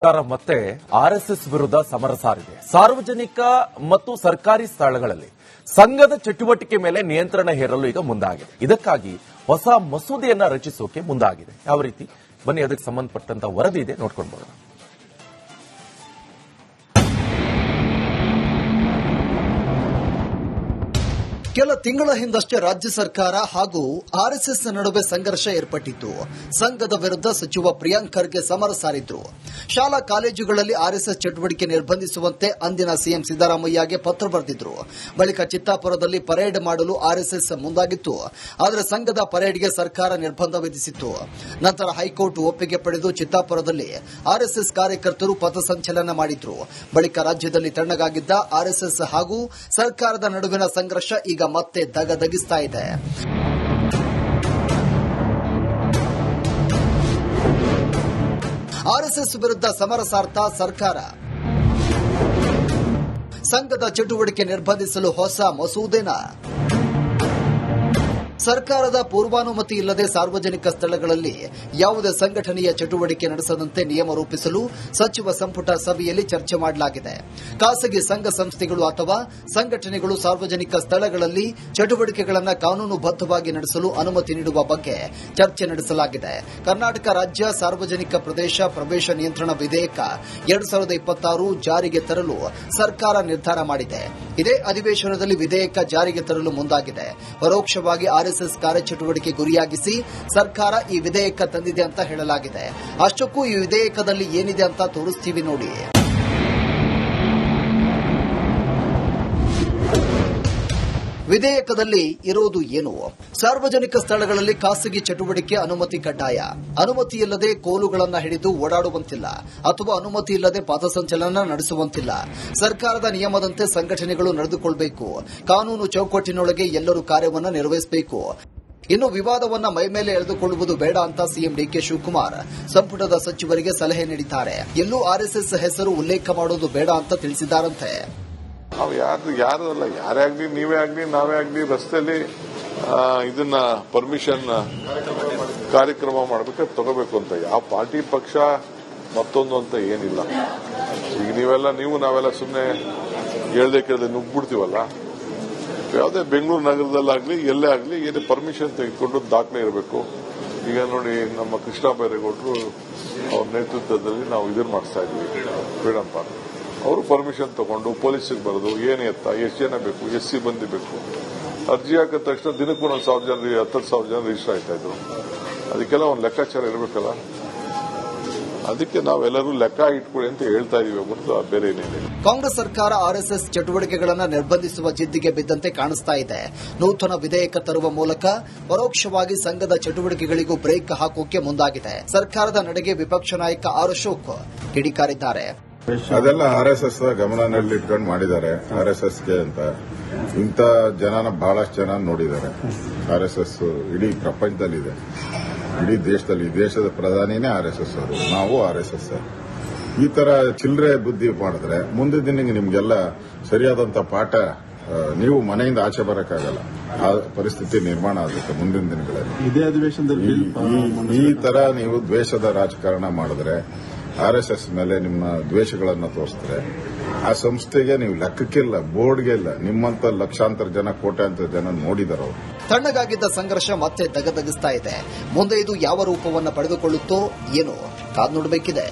ಸರ್ಕಾರ ಮತ್ತೆ ಆರ್ಎಸ್ಎಸ್ ವಿರುದ್ಧ ಸಮರ ಸಾರಿದೆ. ಸಾರ್ವಜನಿಕ ಮತ್ತು ಸರ್ಕಾರಿ ಸ್ಥಳಗಳಲ್ಲಿ ಸಂಘದ ಚಟುವಟಿಕೆ ಮೇಲೆ ನಿಯಂತ್ರಣ ಹೇರಲು ಈಗ ಮುಂದಾಗಿದೆ. ಇದಕ್ಕಾಗಿ ಹೊಸ ಮಸೂದೆಯನ್ನ ರಚಿಸೋಕೆ ಮುಂದಾಗಿದೆ. ಯಾವ ರೀತಿ ಬನ್ನಿ, ಅದಕ್ಕೆ ಸಂಬಂಧಪಟ್ಟಂತ ವರದಿ ಇದೆ, ನೋಡ್ಕೊಂಡು ಬರೋಣ. ಕೆಲ ತಿಂಗಳ ಹಿಂದಷ್ಟೇ ರಾಜ್ಯ ಸರ್ಕಾರ ಹಾಗೂ ಆರ್ಎಸ್ಎಸ್ ನಡುವೆ ಸಂಘರ್ಷ ಏರ್ಪಟ್ಟಿತ್ತು. ಸಂಘದ ವಿರುದ್ಧ ಸಚಿವ ಪ್ರಿಯಾಂಕ್ ಖರ್ಗೆ ಸಮರ ಸಾರಿದ್ರು. ಶಾಲಾ ಕಾಲೇಜುಗಳಲ್ಲಿ ಆರ್ಎಸ್ಎಸ್ ಚಟುವಟಿಕೆ ನಿರ್ಬಂಧಿಸುವಂತೆ ಅಂದಿನ ಸಿಎಂ ಸಿದ್ದರಾಮಯ್ಯಗೆ ಪತ್ರ ಬರೆದಿದ್ರು. ಬಳಿಕ ಚಿತ್ತಾಪುರದಲ್ಲಿ ಪರೇಡ್ ಮಾಡಲು ಆರ್ಎಸ್ಎಸ್ ಮುಂದಾಗಿತ್ತು. ಆದರೆ ಸಂಘದ ಪರೇಡ್ಗೆ ಸರ್ಕಾರ ನಿರ್ಬಂಧ ವಿಧಿಸಿತ್ತು. ನಂತರ ಹೈಕೋರ್ಟ್ ಒಪ್ಪಿಗೆ ಪಡೆದು ಚಿತ್ತಾಪುರದಲ್ಲಿ ಆರ್ಎಸ್ಎಸ್ ಕಾರ್ಯಕರ್ತರು ಪಥಸಂಚಲನ ಮಾಡಿದ್ರು. ಬಳಿಕ ರಾಜ್ಯದಲ್ಲಿ ತಣ್ಣಗಾಗಿದ್ದ ಆರ್ಎಸ್ಎಸ್ ಹಾಗೂ ಸರ್ಕಾರದ ನಡುವಿನ ಸಂಘರ್ಷ ಈಗ ಮತ್ತೆ ದಗದಗಿಸ್ತಾ ಇದೆ. ಆರ್ಎಸ್ಎಸ್ ವಿರುದ್ಧ ಸಮರ ಸಾರ್ತಾ ಸರ್ಕಾರ ಸಂಘದ ಚಟುವಟಿಕೆ ನಿರ್ಬಂಧಿಸಲು ಹೊಸ ಮಸೂದೆನ ಸರ್ಕಾರದ ಪೂರ್ವಾನುಮತಿ ಇಲ್ಲದೆ ಸಾರ್ವಜನಿಕ ಸ್ಥಳಗಳಲ್ಲಿ ಯಾವುದೇ ಸಂಘಟನೆಯ ಚಟುವಟಿಕೆ ನಡೆಸದಂತೆ ನಿಯಮ ರೂಪಿಸಲು ಸಚಿವ ಸಂಪುಟ ಸಭೆಯಲ್ಲಿ ಚರ್ಚೆ ಮಾಡಲಾಗಿದೆ. ಖಾಸಗಿ ಸಂಘ ಸಂಸ್ಥೆಗಳು ಅಥವಾ ಸಂಘಟನೆಗಳು ಸಾರ್ವಜನಿಕ ಸ್ಥಳಗಳಲ್ಲಿ ಚಟುವಟಿಕೆಗಳನ್ನು ಕಾನೂನುಬದ್ಧವಾಗಿ ನಡೆಸಲು ಅನುಮತಿ ನೀಡುವ ಬಗ್ಗೆ ಚರ್ಚೆ ನಡೆಸಲಾಗಿದೆ. ಕರ್ನಾಟಕ ರಾಜ್ಯ ಸಾರ್ವಜನಿಕ ಪ್ರವೇಶ ನಿಯಂತ್ರಣ ವಿಧೇಯಕ 2026 ಜಾರಿಗೆ ತರಲು ಸರ್ಕಾರ ನಿರ್ಧಾರ ಮಾಡಿದೆ. ಇದೇ ಅಧಿವೇಶನದಲ್ಲಿ ವಿಧೇಯಕ ಜಾರಿಗೆ ತರಲು ಮುಂದಾಗಿದೆ. ಪರೋಕ್ಷವಾಗಿ ಆರ್ಎಸ್ಎಸ್ ಕಾರ್ಯಚಟುವಟಿಕೆ ಗುರಿಯಾಗಿಸಿ ಸರ್ಕಾರ ಈ ವಿಧೇಯಕ ತಂದಿದೆ ಅಂತ ಹೇಳಲಾಗಿದೆ. ಅಷ್ಟಕ್ಕೂ ಈ ವಿಧೇಯಕದಲ್ಲಿ ಏನಿದೆ ಅಂತ ತೋರಿಸ್ತೀವಿ ನೋಡಿ. ವಿಧೇಯಕದಲ್ಲಿ ಇರೋದು ಏನು? ಸಾರ್ವಜನಿಕ ಸ್ಥಳಗಳಲ್ಲಿ ಖಾಸಗಿ ಚಟುವಟಿಕೆ ಅನುಮತಿ ಕಡ್ಡಾಯ. ಅನುಮತಿ ಇಲ್ಲದೆ ಕೋಲುಗಳನ್ನು ಹಿಡಿದು ಓಡಾಡುವಂತಿಲ್ಲ ಅಥವಾ ಅನುಮತಿ ಇಲ್ಲದೆ ಪಥಸಂಚಲನ ನಡೆಸುವಂತಿಲ್ಲ. ಸರ್ಕಾರದ ನಿಯಮದಂತೆ ಸಂಘಟನೆಗಳು ನಡೆದುಕೊಳ್ಳಬೇಕು. ಕಾನೂನು ಚೌಕಟ್ಟಿನೊಳಗೆ ಎಲ್ಲರೂ ಕಾರ್ಯವನ್ನು ನಿರ್ವಹಿಸಬೇಕು. ಇನ್ನು ವಿವಾದವನ್ನ ಮೈಮೇಲೆ ಎಳೆದುಕೊಳ್ಳುವುದು ಬೇಡ ಅಂತ ಸಿಎಂ ಡಿಕೆ ಶಿವಕುಮಾರ್ ಸಂಪುಟದ ಸಚಿವರಿಗೆ ಸಲಹೆ ನೀಡಿದ್ದಾರೆ. ಎಲ್ಲೂ ಆರ್ಎಸ್ಎಸ್ ಹೆಸರು ಉಲ್ಲೇಖ ಮಾಡೋದು ಬೇಡ ಅಂತ ತಿಳಿಸಿದ್ದಾರಂತೆ. ನಾವು ಯಾರು ಅಲ್ಲ, ಯಾರೇ ಆಗ್ಲಿ, ನೀವೇ ಆಗ್ಲಿ, ನಾವೇ ಆಗ್ಲಿ, ರಸ್ತೆಯಲ್ಲಿ ಇದನ್ನ ಪರ್ಮಿಷನ್ ಕಾರ್ಯಕ್ರಮ ಮಾಡಬೇಕಾದ್ರೆ ತಗೋಬೇಕು ಅಂತ ಯಾವ ಪಾರ್ಟಿ ಪಕ್ಷ ಮತ್ತೊಂದು ಅಂತ ಏನಿಲ್ಲ. ಈಗ ನಾವೆಲ್ಲ ಸುಮ್ಮನೆ ಹೇಳ್ದೆ ಕೇಳ್ದೆ ನುಗ್ಬಿಡ್ತೀವಲ್ಲ. ಯಾವುದೇ ಬೆಂಗಳೂರು ನಗರದಲ್ಲಾಗ್ಲಿ ಎಲ್ಲೇ ಆಗ್ಲಿ ಏನೇ ಪರ್ಮಿಷನ್ ತೆಗೆದುಕೊಂಡು ದಾಖಲೆ ಇರಬೇಕು. ಈಗ ನೋಡಿ, ನಮ್ಮ ಕೃಷ್ಣ ಬೈರೇಗೌಡರು ಅವ್ರ ನೇತೃತ್ವದಲ್ಲಿ ನಾವು ಇದನ್ನ ಮಾಡಿಸ್ತಾ ಇದ್ವಿ, ಫ್ರೀಡಂ ಪಾರ್ಕ್. ಅವರು ಪರ್ಮಿಷನ್ ತಗೊಂಡು ಪೊಲೀಸಿಗೆ ಬರೋದು, ಏನೇ ಎತ್ತ, ಎಷ್ಟು ಜನ ಬೇಕು, ಎಸ್ ಸಿಬ್ಬಂದಿ ಬೇಕು. ಅರ್ಜಿ ಹಾಕಿದ ತಕ್ಷಣ ದಿನಕ್ಕೂ 1,000 ಜನ 10,000 ಜನ ರಿಜಿಸ್ಟರ್ ಆಯ್ತಾ ಇದ್ರು. ಅದಕ್ಕೆಲ್ಲ ಒಂದು ಲೆಕ್ಕಾಚಾರ ಇರಬೇಕಲ್ಲ. ಅದಕ್ಕೆ ನಾವೆಲ್ಲರೂ ಲೆಕ್ಕ ಇಟ್ಕೊಳ್ಳಿ ಅಂತ ಹೇಳ್ತಾ ಇದೀವಿ ಹೊರತು ಬೇರೆ ಏನಿಲ್ಲ. ಕಾಂಗ್ರೆಸ್ ಸರ್ಕಾರ ಆರ್ಎಸ್ಎಸ್ ಚಟುವಟಿಕೆಗಳನ್ನು ನಿರ್ಬಂಧಿಸುವ ಜಿದ್ದಿಗೆ ಬಿದ್ದಂತೆ ಕಾಣಿಸ್ತಾ ಇದೆ. ನೂತನ ವಿಧೇಯಕ ತರುವ ಮೂಲಕ ಪರೋಕ್ಷವಾಗಿ ಸಂಘದ ಚಟುವಟಿಕೆಗಳಿಗೂ ಬ್ರೇಕ್ ಹಾಕೋಕೆ ಮುಂದಾಗಿದೆ. ಸರ್ಕಾರದ ನಡೆಗೆ ವಿಪಕ್ಷ ನಾಯಕ ಆರ್ ಅಶೋಕ್ ಕಿಡಿಕಾರಿದ್ದಾರೆ. ಅದೆಲ್ಲ ಆರ್ಎಸ್ಎಸ್ ಗಮನದಲ್ಲಿಟ್ಕೊಂಡು ಮಾಡಿದ್ದಾರೆ. ಆರ್ಎಸ್ಎಸ್ಗೆ ಅಂತ ಇಂಥ ಜನನ ಬಹಳಷ್ಟು ಜನ ನೋಡಿದ್ದಾರೆ. ಆರ್ಎಸ್ಎಸ್ ಇಡೀ ಪ್ರಪಂಚದಲ್ಲಿದೆ, ಇಡೀ ದೇಶದಲ್ಲಿ. ದೇಶದ ಪ್ರಧಾನಿನೇ ಆರ್ಎಸ್ಎಸ್ ಅವರು, ನಾವು ಆರ್ಎಸ್ಎಸ್. ಈ ತರ ಚಿಲ್ಲರೆ ಬುದ್ಧಿ ಮಾಡಿದ್ರೆ ಮುಂದಿನ ದಿನಕ್ಕೆ ನಿಮ್ಗೆಲ್ಲ ಸರಿಯಾದಂತ ಪಾಠ, ನೀವು ಮನೆಯಿಂದ ಆಚೆ ಬರಕ್ಕಾಗಲ್ಲ. ಆ ಪರಿಸ್ಥಿತಿ ನಿರ್ಮಾಣ ಆಗುತ್ತೆ ಮುಂದಿನ ದಿನಗಳಲ್ಲಿ. ಇದೇ ಅಧಿವೇಶನದಲ್ಲಿ ಈ ತರ ನೀವು ದ್ವೇಷದ ರಾಜಕಾರಣ ಮಾಡಿದ್ರೆ, ಆರ್ಎಸ್ಎಸ್ ಮೇಲೆ ನಿಮ್ಮ ದ್ವೇಷಗಳನ್ನು ತೋರಿಸಿದ್ರೆ, ಆ ಸಂಸ್ಥೆಗೆ ನೀವು ಲೆಕ್ಕಕ್ಕಿಲ್ಲ, ಬೋರ್ಡ್ಗೆ ಇಲ್ಲ. ನಿಮ್ಮಂತ ಲಕ್ಷಾಂತರ ಜನ, ಕೋಟ್ಯಾಂತರ ಜನ ನೋಡಿದಾರೆ ಅವರು. ತಣ್ಣಗಾಗಿದ್ದ ಸಂಘರ್ಷ ಮತ್ತೆ ದಗದಗಿಸ್ತಾ ಇದೆ. ಮುಂದೆ ಇದು ಯಾವ ರೂಪವನ್ನು ಪಡೆದುಕೊಳ್ಳುತ್ತೋ ಏನೋ ಕಾದು ನೋಡಬೇಕಿದೆ.